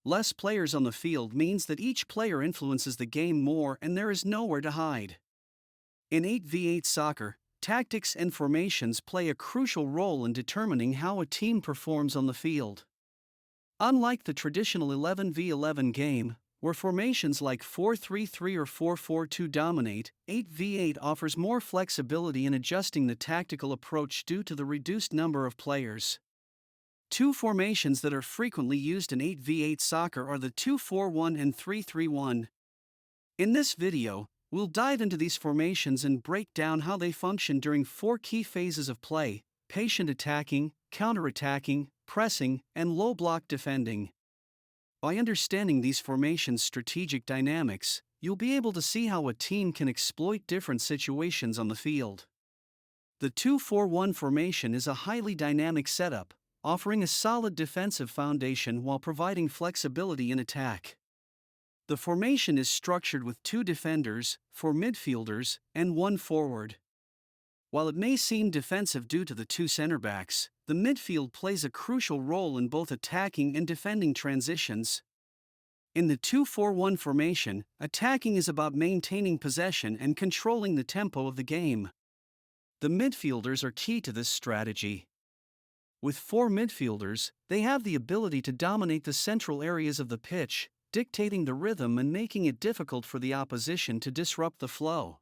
Less players on the field means that each player influences the game more and there is nowhere to hide. In 8v8 soccer, tactics and formations play a crucial role in determining how a team performs on the field. Unlike the traditional 11v11 game, where formations like 4-3-3 or 4-4-2 dominate, 8v8 offers more flexibility in adjusting the tactical approach due to the reduced number of players. Two formations that are frequently used in 8v8 soccer are the 2-4-1 and 3-3-1. In this video, we'll dive into these formations and break down how they function during four key phases of play: patient attacking, counter-attacking, pressing, and low-block defending. By understanding these formations' strategic dynamics, you'll be able to see how a team can exploit different situations on the field. The 2-4-1 formation is a highly dynamic setup, offering a solid defensive foundation while providing flexibility in attack. The formation is structured with two defenders, four midfielders, and one forward. While it may seem defensive due to the two center backs, the midfield plays a crucial role in both attacking and defending transitions. In the 2-4-1 formation, attacking is about maintaining possession and controlling the tempo of the game. The midfielders are key to this strategy. With four midfielders, they have the ability to dominate the central areas of the pitch, dictating the rhythm and making it difficult for the opposition to disrupt the flow.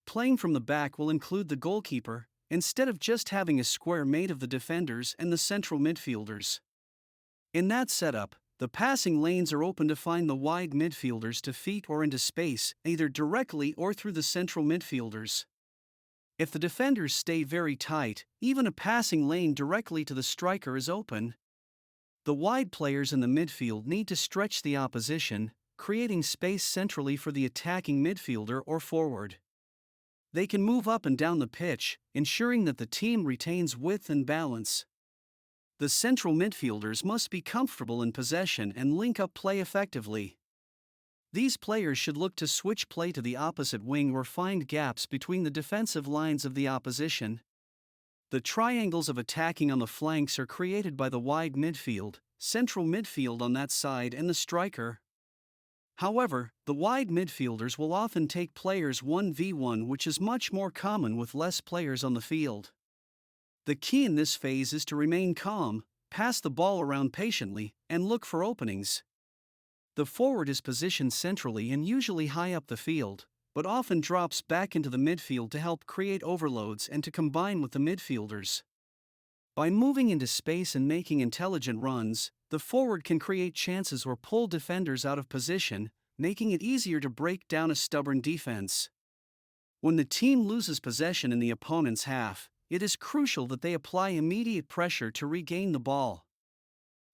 Playing from the back will include the goalkeeper, instead of just having a square made of the defenders and the central midfielders. In that setup, the passing lanes are open to find the wide midfielders to feet or into space, either directly or through the central midfielders. If the defenders stay very tight, even a passing lane directly to the striker is open. The wide players in the midfield need to stretch the opposition, creating space centrally for the attacking midfielder or forward. They can move up and down the pitch, ensuring that the team retains width and balance. The central midfielders must be comfortable in possession and link up play effectively. These players should look to switch play to the opposite wing or find gaps between the defensive lines of the opposition. The triangles of attacking on the flanks are created by the wide midfield, central midfield on that side, and the striker. However, the wide midfielders will often take players 1v1, which is much more common with less players on the field. The key in this phase is to remain calm, pass the ball around patiently, and look for openings. The forward is positioned centrally and usually high up the field, but often drops back into the midfield to help create overloads and to combine with the midfielders. By moving into space and making intelligent runs, the forward can create chances or pull defenders out of position, making it easier to break down a stubborn defense. When the team loses possession in the opponent's half, it is crucial that they apply immediate pressure to regain the ball.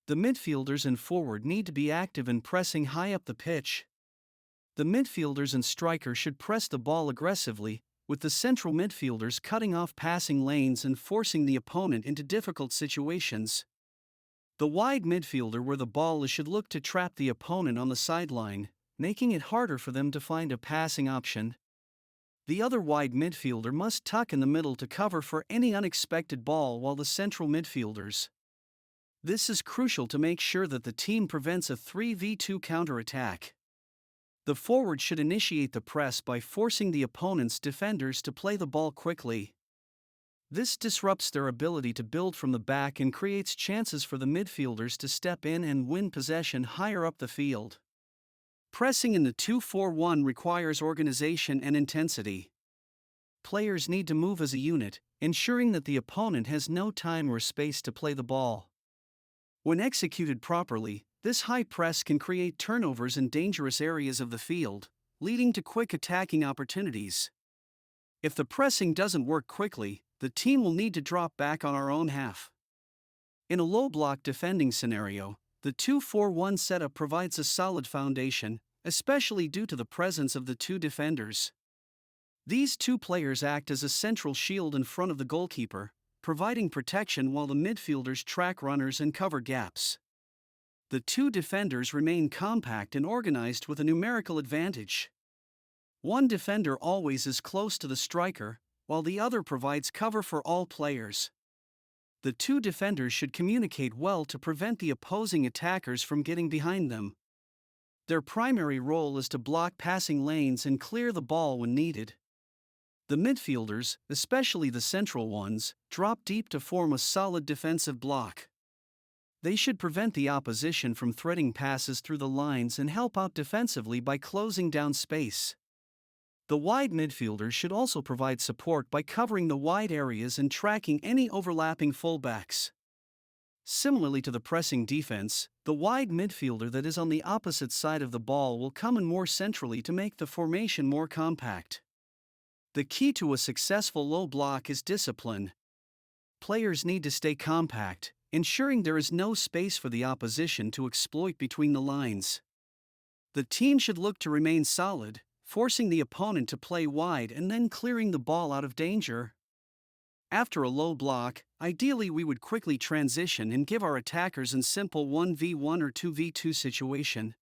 The midfielders and forward need to be active in pressing high up the pitch. The midfielders and striker should press the ball aggressively, with the central midfielders cutting off passing lanes and forcing the opponent into difficult situations. The wide midfielder where the ball is should look to trap the opponent on the sideline, making it harder for them to find a passing option. The other wide midfielder must tuck in the middle to cover for any unexpected ball, while the central midfielders. This is crucial to make sure that the team prevents a 3v2 counterattack. The forward should initiate the press by forcing the opponent's defenders to play the ball quickly. This disrupts their ability to build from the back and creates chances for the midfielders to step in and win possession higher up the field. Pressing in the 2-4-1 requires organization and intensity. Players need to move as a unit, ensuring that the opponent has no time or space to play the ball. When executed properly, this high press can create turnovers in dangerous areas of the field, leading to quick attacking opportunities. If the pressing doesn't work quickly, the team will need to drop back on our own half. In a low-block defending scenario, the 2-4-1 setup provides a solid foundation, especially due to the presence of the two defenders. These two players act as a central shield in front of the goalkeeper, providing protection while the midfielders track runners and cover gaps. The two defenders remain compact and organized with a numerical advantage. One defender always is close to the striker, while the other provides cover for all players. The two defenders should communicate well to prevent the opposing attackers from getting behind them. Their primary role is to block passing lanes and clear the ball when needed. The midfielders, especially the central ones, drop deep to form a solid defensive block. They should prevent the opposition from threading passes through the lines and help out defensively by closing down space. The wide midfielders should also provide support by covering the wide areas and tracking any overlapping fullbacks. Similarly to the pressing defense, the wide midfielder that is on the opposite side of the ball will come in more centrally to make the formation more compact. The key to a successful low block is discipline. Players need to stay compact, ensuring there is no space for the opposition to exploit between the lines. The team should look to remain solid, forcing the opponent to play wide and then clearing the ball out of danger. After a low block, ideally we would quickly transition and give our attackers a simple 1v1 or 2v2 situation.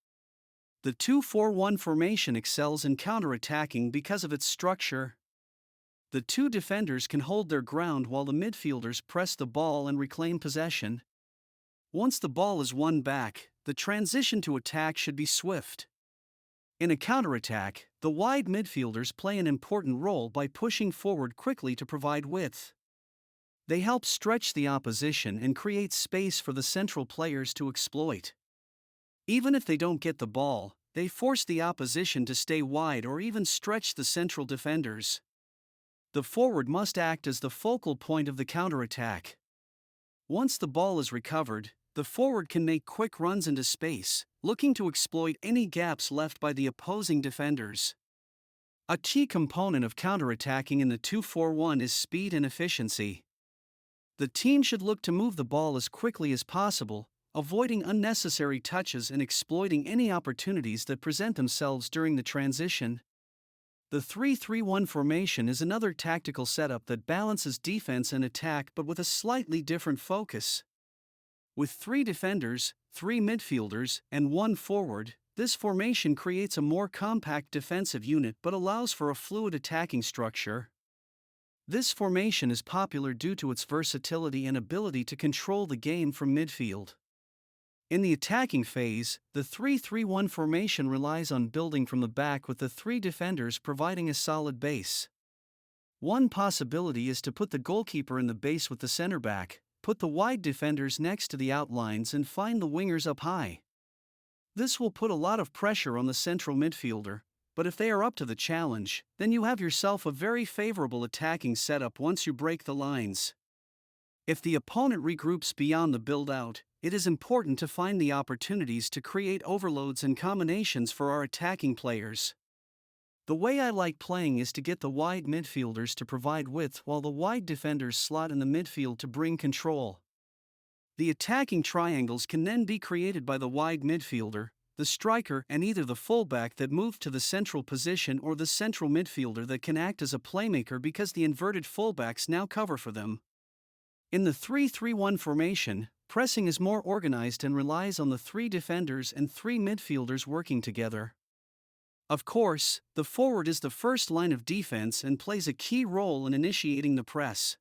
The 2-4-1 formation excels in counter-attacking because of its structure. The two defenders can hold their ground while the midfielders press the ball and reclaim possession. Once the ball is won back, the transition to attack should be swift. In a counterattack, the wide midfielders play an important role by pushing forward quickly to provide width. They help stretch the opposition and create space for the central players to exploit. Even if they don't get the ball, they force the opposition to stay wide or even stretch the central defenders. The forward must act as the focal point of the counterattack. Once the ball is recovered, the forward can make quick runs into space, looking to exploit any gaps left by the opposing defenders. A key component of counterattacking in the 2-4-1 is speed and efficiency. The team should look to move the ball as quickly as possible, avoiding unnecessary touches and exploiting any opportunities that present themselves during the transition. The 3-3-1 formation is another tactical setup that balances defense and attack but with a slightly different focus. With 3 defenders, 3 midfielders, and 1 forward, this formation creates a more compact defensive unit but allows for a fluid attacking structure. This formation is popular due to its versatility and ability to control the game from midfield. In the attacking phase, the 3-3-1 formation relies on building from the back with the 3 defenders providing a solid base. One possibility is to put the goalkeeper in the base with the center back, put the wide defenders next to the outlines and find the wingers up high. This will put a lot of pressure on the central midfielder, but if they are up to the challenge, then you have yourself a very favorable attacking setup once you break the lines. If the opponent regroups beyond the build-out, it is important to find the opportunities to create overloads and combinations for our attacking players. The way I like playing is to get the wide midfielders to provide width while the wide defenders slot in the midfield to bring control. The attacking triangles can then be created by the wide midfielder, the striker, and either the fullback that moved to the central position or the central midfielder that can act as a playmaker because the inverted fullbacks now cover for them. In the 3-3-1 formation, pressing is more organized and relies on the 3 defenders and 3 midfielders working together. Of course, the forward is the first line of defense and plays a key role in initiating the press.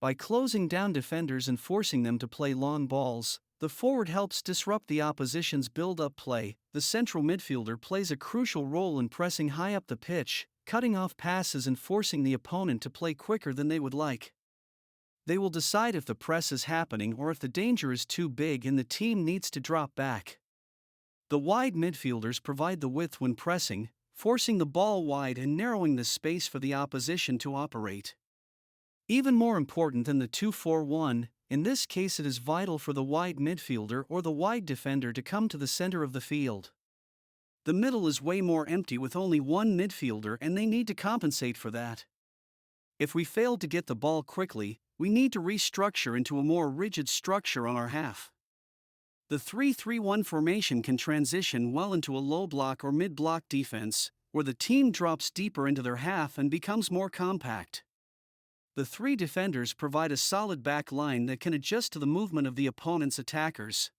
By closing down defenders and forcing them to play long balls, the forward helps disrupt the opposition's build-up play. The central midfielder plays a crucial role in pressing high up the pitch, cutting off passes and forcing the opponent to play quicker than they would like. They will decide if the press is happening or if the danger is too big and the team needs to drop back. The wide midfielders provide the width when pressing, forcing the ball wide and narrowing the space for the opposition to operate. Even more important than the 2-4-1, in this case it is vital for the wide midfielder or the wide defender to come to the center of the field. The middle is way more empty with only one midfielder and they need to compensate for that. If we fail to get the ball quickly, we need to restructure into a more rigid structure on our half. The 3-3-1 formation can transition well into a low block or mid-block defense, where the team drops deeper into their half and becomes more compact. The 3 defenders provide a solid back line that can adjust to the movement of the opponent's attackers.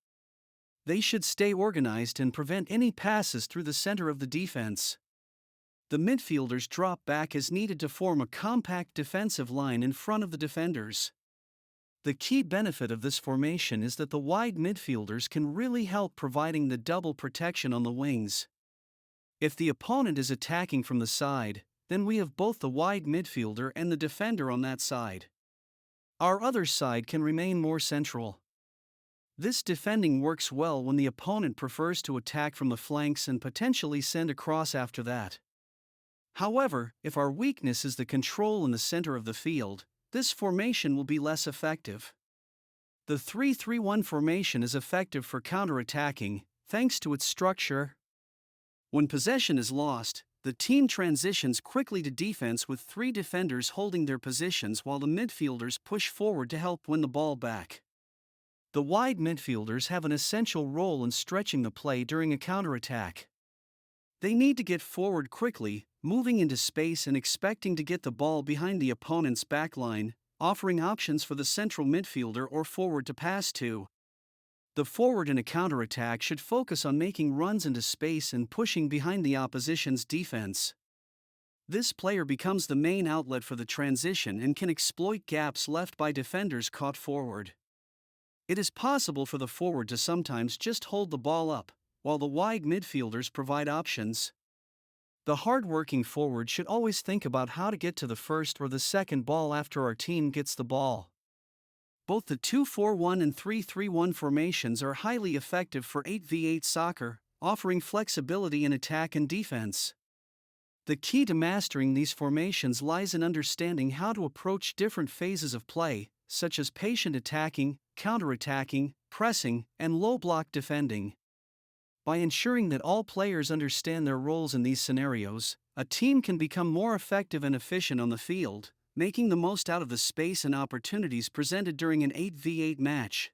They should stay organized and prevent any passes through the center of the defense. The midfielders drop back as needed to form a compact defensive line in front of the defenders. The key benefit of this formation is that the wide midfielders can really help providing the double protection on the wings. If the opponent is attacking from the side, then we have both the wide midfielder and the defender on that side. Our other side can remain more central. This defending works well when the opponent prefers to attack from the flanks and potentially send a cross after that. However, if our weakness is the control in the center of the field, this formation will be less effective. The 3-3-1 formation is effective for counter-attacking, thanks to its structure. When possession is lost, the team transitions quickly to defense with 3 defenders holding their positions while the midfielders push forward to help win the ball back. The wide midfielders have an essential role in stretching the play during a counterattack. They need to get forward quickly, moving into space and expecting to get the ball behind the opponent's backline, offering options for the central midfielder or forward to pass to. The forward in a counterattack should focus on making runs into space and pushing behind the opposition's defense. This player becomes the main outlet for the transition and can exploit gaps left by defenders caught forward. It is possible for the forward to sometimes just hold the ball up, while the wide midfielders provide options. The hard-working forward should always think about how to get to the first or the second ball after our team gets the ball. Both the 2-4-1 and 3-3-1 formations are highly effective for 8v8 soccer, offering flexibility in attack and defense. The key to mastering these formations lies in understanding how to approach different phases of play, such as patient attacking, counter-attacking, pressing, and low-block defending. By ensuring that all players understand their roles in these scenarios, a team can become more effective and efficient on the field, making the most out of the space and opportunities presented during an 8v8 match.